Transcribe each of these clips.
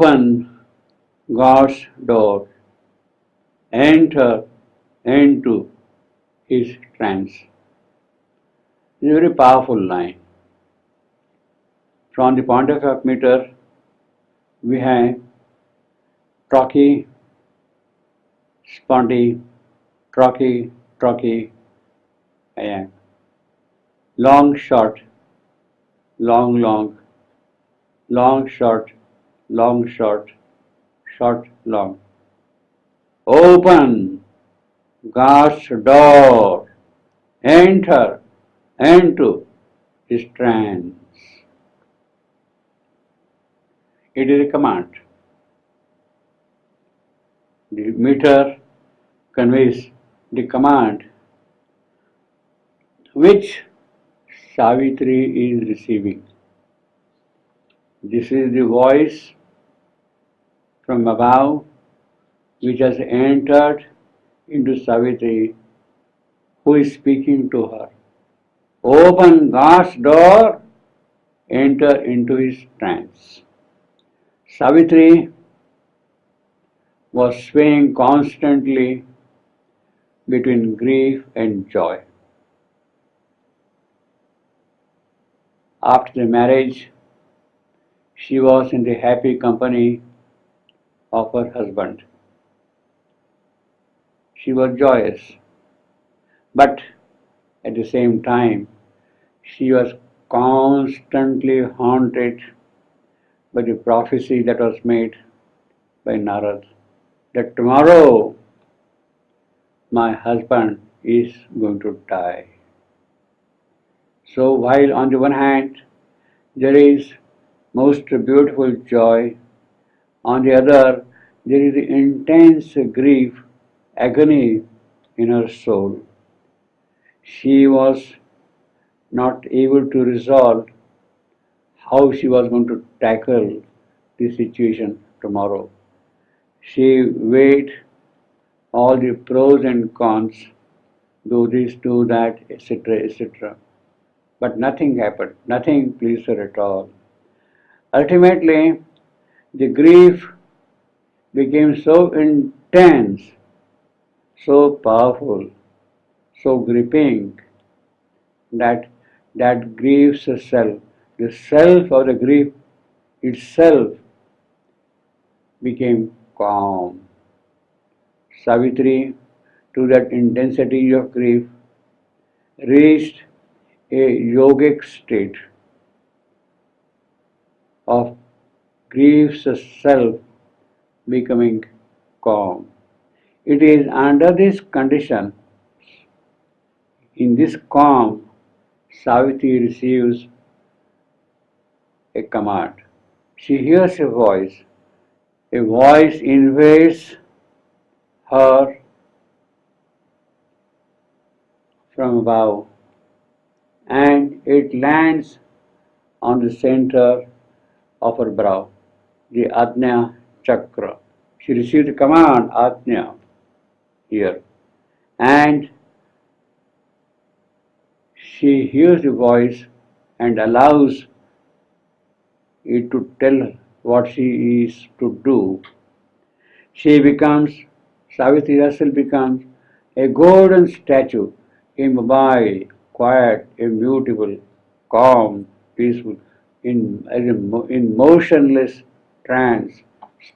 Open God's door. Enter into His trance. It's a very powerful line. From the point of view of meter, we have trochy, spondy, trochy, and long, short, long, long, short, short, long. Open God's door. Enter into His trance. It is a command. The meter conveys the command which Savitri is receiving. This is the voice from above which has entered into Savitri, who is speaking to her. Open God's door, enter into His trance. Savitri was swaying constantly between grief and joy. After the marriage, she was in the happy company of her husband. She was joyous, but at the same time, she was constantly haunted by the prophecy that was made by Narad, that tomorrow my husband is going to die. So while on the one hand there is most beautiful joy, on the other there is intense grief, agony in her soul. She was not able to resolve how she was going to tackle the situation tomorrow. She weighed all the pros and cons, do this, do that, etc., etc. But nothing happened, nothing pleased her at all. Ultimately, the grief became so intense, so powerful, so gripping, that grief's self, the self of the grief itself, became calm. Savitri, to that intensity of grief, reached a yogic state of grief's self becoming calm. It is under this condition, in this calm, Savitri receives a command. She hears a voice invades her from above, and it lands on the center of her brow, the Ajna Chakra. She received the command, Ajna, here, and she hears the voice and allows it to tell her what she is to do. Savitri herself becomes a golden statue, immobile, quiet, immutable, calm, peaceful, in motionless trance,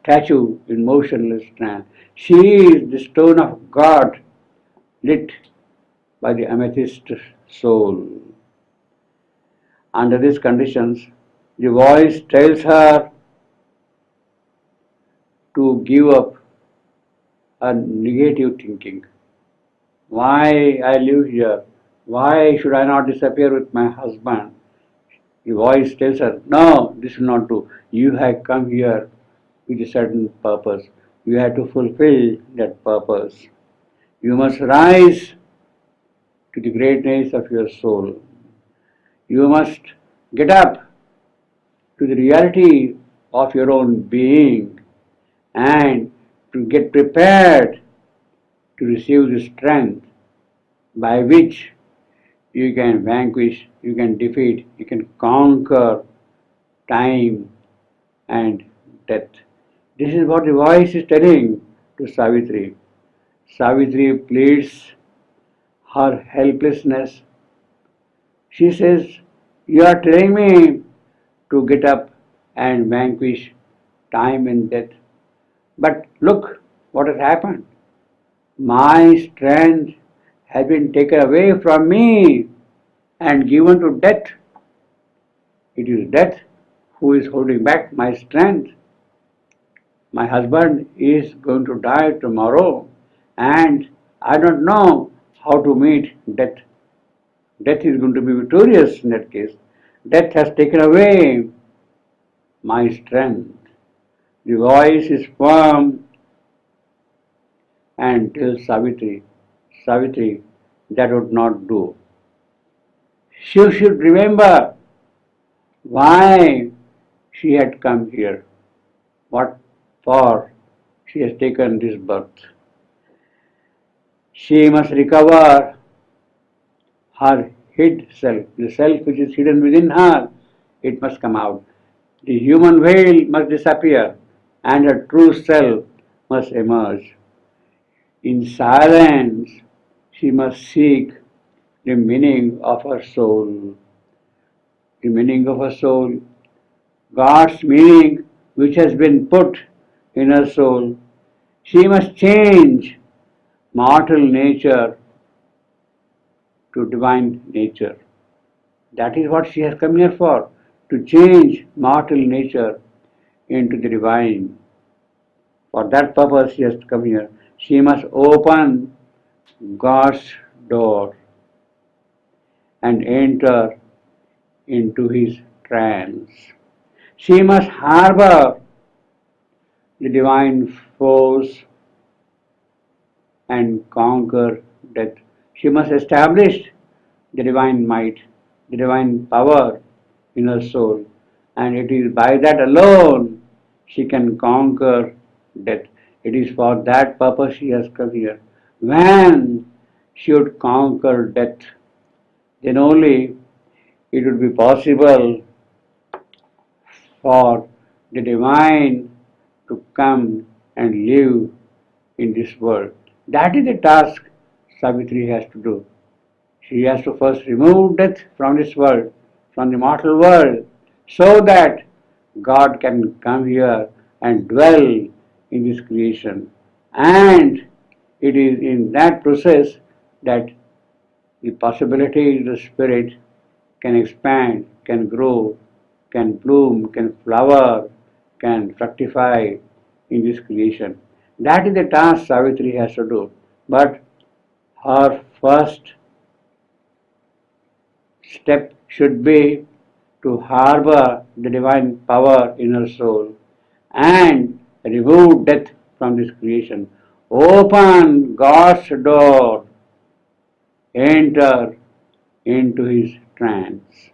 statue in motionless trance. She is the stone of God, lit by the amethyst soul. Under these conditions, the voice tells her to give up her negative thinking. Why I live here? Why should I not disappear with my husband? The voice tells her, no, this will not do. You have come here with a certain purpose. You have to fulfill that purpose. You must rise to the greatness of your soul. You must get up to the reality of your own being and to get prepared to receive the strength by which you can vanquish, you can defeat, you can conquer time and death. This is what the voice is telling to Savitri. Savitri pleads her helplessness. She says, "You are telling me to get up and vanquish time and death. But look what has happened. My strength has been taken away from me and given to death. It is death who is holding back my strength. My husband is going to die tomorrow, and I don't know how to meet death. Death is going to be victorious in that case. Death has taken away my strength." The voice is firm and tells Savitri, "Savitri, that would not do. She should remember why she had come here, what for she has taken this birth. She must recover her hid self, the self which is hidden within her, it must come out. The human veil must disappear and her true self must emerge. In silence, she must seek the meaning of her soul. The meaning of her soul, God's meaning which has been put in her soul. She must change mortal nature to divine nature. That is what she has come here for, to change mortal nature into the divine. For that purpose she has come here. She must open God's door and enter into his trance. She must harbor the divine force and conquer death. She must establish the divine might, the divine power in her soul, and it is by that alone she can conquer death. It is for that purpose she has come here. When she would conquer death, then only it would be possible for the divine to come and live in this world. That is the task Savitri has to do. She has to first remove death from this world, from the mortal world, so that God can come here and dwell in this creation. And it is in that process that the possibility of the spirit can expand, can grow, can bloom, can flower, can fructify in this creation. That is the task Savitri has to do. But her first step should be to harbor the divine power in her soul and remove death from this creation. Open God's door, enter into his trance.